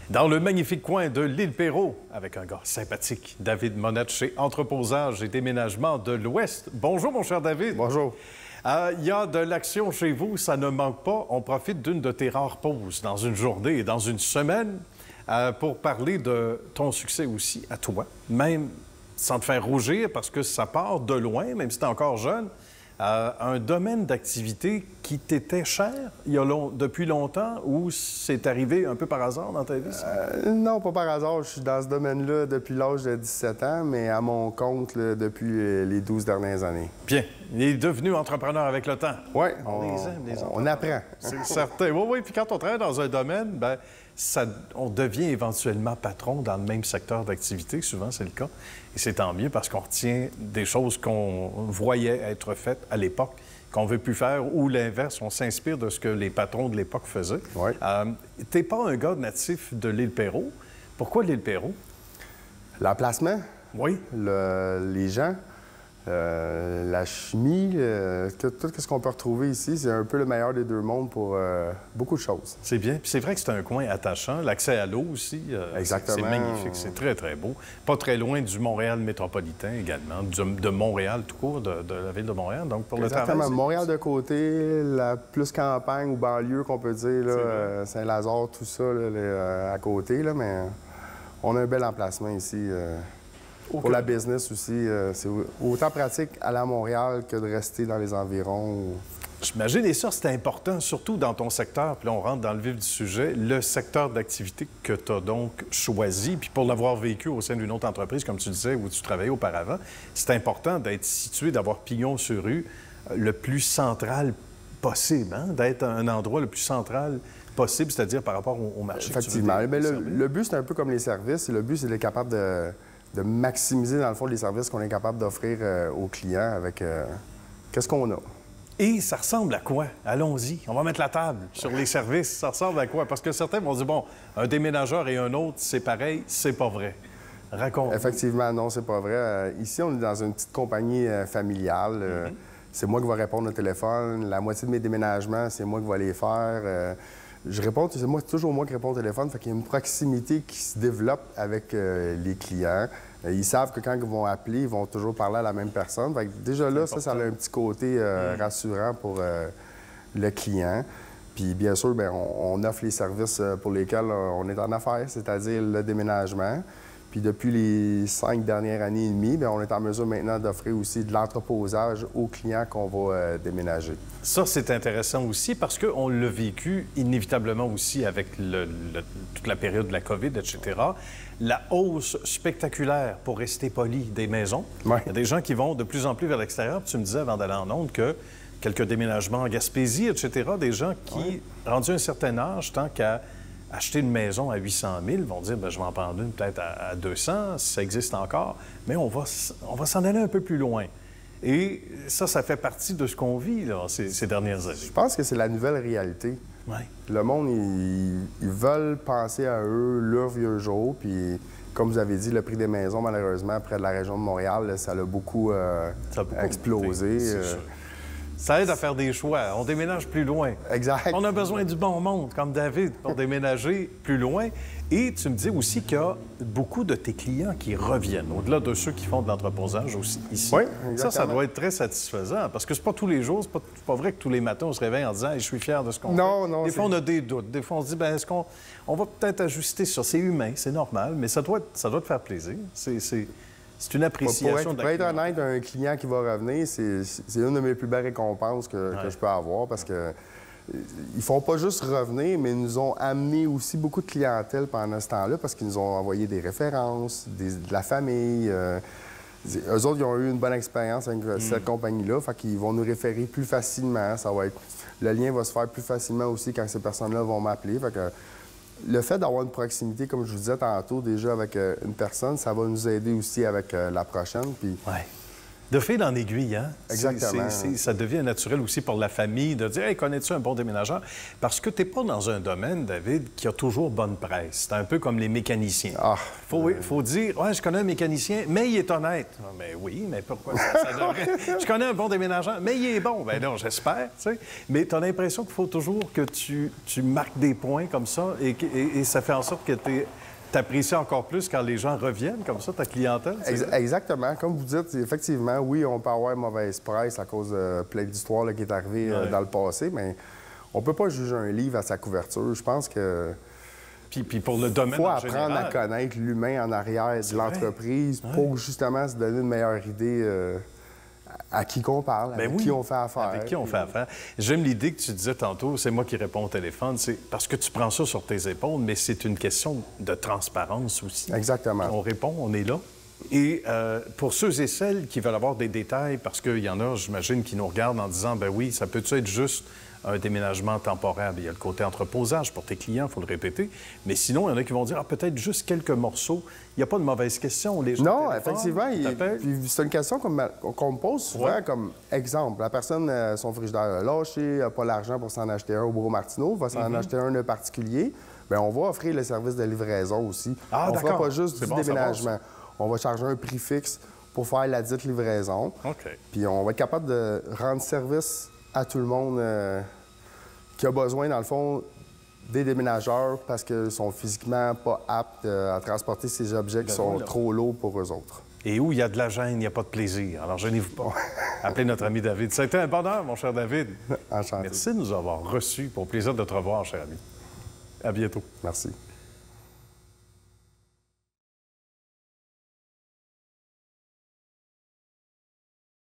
Dans le magnifique coin de l'île Perrot, avec un gars sympathique, David Monette chez Entreposage et Déménagement de l'Ouest. Bonjour, mon cher David. Bonjour. Il y a de l'action chez vous, ça ne manque pas. On profite d'une de tes rares pauses dans une journée et dans une semaine pour parler de ton succès aussi à toi, même sans te faire rougir parce que ça part de loin, même si tu es encore jeune. Un domaine d'activité qui t'était cher depuis longtemps ou c'est arrivé un peu par hasard dans ta vie? Non, pas par hasard. Je suis dans ce domaine-là depuis l'âge de 17 ans, mais à mon compte là, depuis les 12 dernières années. Bien. Il est devenu entrepreneur avec le temps. Oui, on apprend. C'est certain. Oui, oui. Puis quand on travaille dans un domaine, bien, on devient éventuellement patron dans le même secteur d'activité. Souvent, c'est le cas. Et c'est tant mieux parce qu'on retient des choses qu'on voyait être faites à l'époque, qu'on ne veut plus faire, ou l'inverse, on s'inspire de ce que les patrons de l'époque faisaient. Oui. Tu n'es pas un gars natif de l'île Perrot. Pourquoi l'île Perrot? L'emplacement. Oui. Les gens. La chimie, tout ce qu'on peut retrouver ici, c'est un peu le meilleur des deux mondes pour beaucoup de choses. C'est bien. Puis c'est vrai que c'est un coin attachant. L'accès à l'eau aussi, exactement. C'est magnifique. C'est très, très beau. Pas très loin du Montréal métropolitain également, de Montréal tout court, de la ville de Montréal. Donc pour exactement. le travail, Montréal de côté, la plus campagne ou banlieue qu'on peut dire, Saint-Lazare, tout ça là, à côté, là, mais on a un bel emplacement ici. Pour la business aussi, c'est autant pratique aller à Montréal que de rester dans les environs. J'imagine, et ça, c'est important, surtout dans ton secteur, puis là, on rentre dans le vif du sujet, le secteur d'activité que tu as donc choisi, puis pour l'avoir vécu au sein d'une autre entreprise, comme tu disais, où tu travaillais auparavant, c'est important d'être situé, d'avoir pignon sur rue le plus central possible, hein? D'être un endroit le plus central possible, c'est-à-dire par rapport au marché. Effectivement. Le but, c'est un peu comme les services. Le but, c'est d'être capable de maximiser, dans le fond, les services qu'on est capable d'offrir aux clients avec qu'est-ce qu'on a. Et ça ressemble à quoi? Allons-y, on va mettre la table sur les services. Ça ressemble à quoi? Parce que certains vont dire, bon, un déménageur et un autre, c'est pareil, c'est pas vrai. Raconte. Effectivement, non, c'est pas vrai. Ici, on est dans une petite compagnie familiale. C'est moi qui vais répondre au téléphone. La moitié de mes déménagements, c'est moi qui vais les faire. Je réponds, c'est toujours moi qui réponds au téléphone, fait qu'il y a une proximité qui se développe avec les clients. Ils savent que quand ils vont appeler, ils vont toujours parler à la même personne. Fait que déjà là, ça a un petit côté rassurant pour le client. Puis bien sûr, bien, on offre les services pour lesquels on est en affaires, c'est-à-dire le déménagement. Puis depuis les 5 dernières années et demie, bien, on est en mesure maintenant d'offrir aussi de l'entreposage aux clients qu'on va déménager. Ça, c'est intéressant aussi parce qu'on l'a vécu inévitablement aussi avec toute la période de la COVID, etc. La hausse spectaculaire, pour rester poli, des maisons. Ouais. Il y a des gens qui vont de plus en plus vers l'extérieur. Tu me disais avant d'aller en ondes que quelques déménagements en Gaspésie, etc., des gens qui, rendus à un certain âge, tant qu'à acheter une maison à 800 000, vont dire, bien, je vais en prendre une peut-être à 200, si ça existe encore, mais on va s'en aller un peu plus loin. Et ça fait partie de ce qu'on vit là, ces dernières années. Je pense que c'est la nouvelle réalité. Oui. Le monde, ils veulent penser à eux, leur vieux jour, puis comme vous avez dit, le prix des maisons, malheureusement, près de la région de Montréal, là, ça a beaucoup explosé. Ça aide à faire des choix. On déménage plus loin. Exact. On a besoin du bon monde, comme David, pour déménager plus loin. Et tu me dis aussi qu'il y a beaucoup de tes clients qui reviennent, au-delà de ceux qui font de l'entreposage aussi ici. Oui, exactement. Ça doit être très satisfaisant, parce que c'est pas tous les jours, c'est pas vrai que tous les matins, on se réveille en disant hey, « je suis fier de ce qu'on fait ». Non, des fois, on a des doutes. Des fois, on se dit « est-ce qu'on va peut-être ajuster ça ». C'est humain, c'est normal, mais ça doit te faire plaisir. C'est une appréciation pour être honnête, un client qui va revenir, c'est une de mes plus belles récompenses que je peux avoir parce que ils font pas juste revenir, mais ils nous ont amené aussi beaucoup de clientèle pendant ce temps-là parce qu'ils nous ont envoyé des références, de la famille. Eux autres, ils ont eu une bonne expérience avec cette compagnie-là, fait qu'ils vont nous référer plus facilement. Le lien va se faire plus facilement aussi quand ces personnes-là vont m'appeler. Fait que le fait d'avoir une proximité, comme je vous disais tantôt, déjà avec une personne, ça va nous aider aussi avec la prochaine. Puis De fil en aiguille, hein? Exactement. Ça devient naturel aussi pour la famille de dire « Hey, connais-tu un bon déménageur? » Parce que tu n'es pas dans un domaine, David, qui a toujours bonne presse. C'est un peu comme les mécaniciens. Faut dire « Ouais, je connais un mécanicien, mais il est honnête. » Mais oui, mais pourquoi ça devrait... Je connais un bon déménageur, mais il est bon. Bien non, j'espère, tu sais. Mais tu as l'impression qu'il faut toujours que tu marques des points comme ça et ça fait en sorte que tu apprécies encore plus quand les gens reviennent comme ça, ta clientèle? Exactement. Comme vous dites, effectivement, oui, on peut avoir une mauvaise presse à cause de plein d'histoires qui est arrivée dans le passé, mais on peut pas juger un livre à sa couverture. Je pense que... Puis pour le domaine faut en apprendre général, à connaître l'humain en arrière de l'entreprise pour justement se donner une meilleure idée à qui qu'on parle, avec qui on fait affaire. Avec qui on fait affaire. J'aime l'idée que tu disais tantôt, c'est moi qui réponds au téléphone, c'est parce que tu prends ça sur tes épaules, mais c'est une question de transparence aussi. Exactement. On répond, on est là. Et pour ceux et celles qui veulent avoir des détails, parce qu'il y en a, j'imagine, qui nous regardent en disant, ben oui, ça peut-tu être juste un déménagement temporaire? Il y a le côté entreposage pour tes clients, il faut le répéter. Mais sinon, il y en a qui vont dire, peut-être juste quelques morceaux. Il n'y a pas de mauvaise question. Les gens non, effectivement. Puis c'est une question qu'on me pose souvent comme exemple. La personne, son frigidaire a lâché, n'a pas l'argent pour s'en acheter un au Bureau Martineau, va s'en acheter un de particulier. Bien, on va offrir le service de livraison aussi. On ne fera pas juste du déménagement. On va charger un prix fixe pour faire la dite livraison. Puis on va être capable de rendre service à tout le monde qui a besoin, dans le fond, des déménageurs parce qu'ils sont physiquement pas aptes à transporter ces objets qui sont trop lourds pour eux autres. Et où il y a de la gêne, il n'y a pas de plaisir. Alors, gênez-vous pas. Appelez notre ami David. Ça a été un bonheur, mon cher David. Enchanté. Merci de nous avoir reçus. Pour plaisir de te revoir, cher ami. À bientôt. Merci.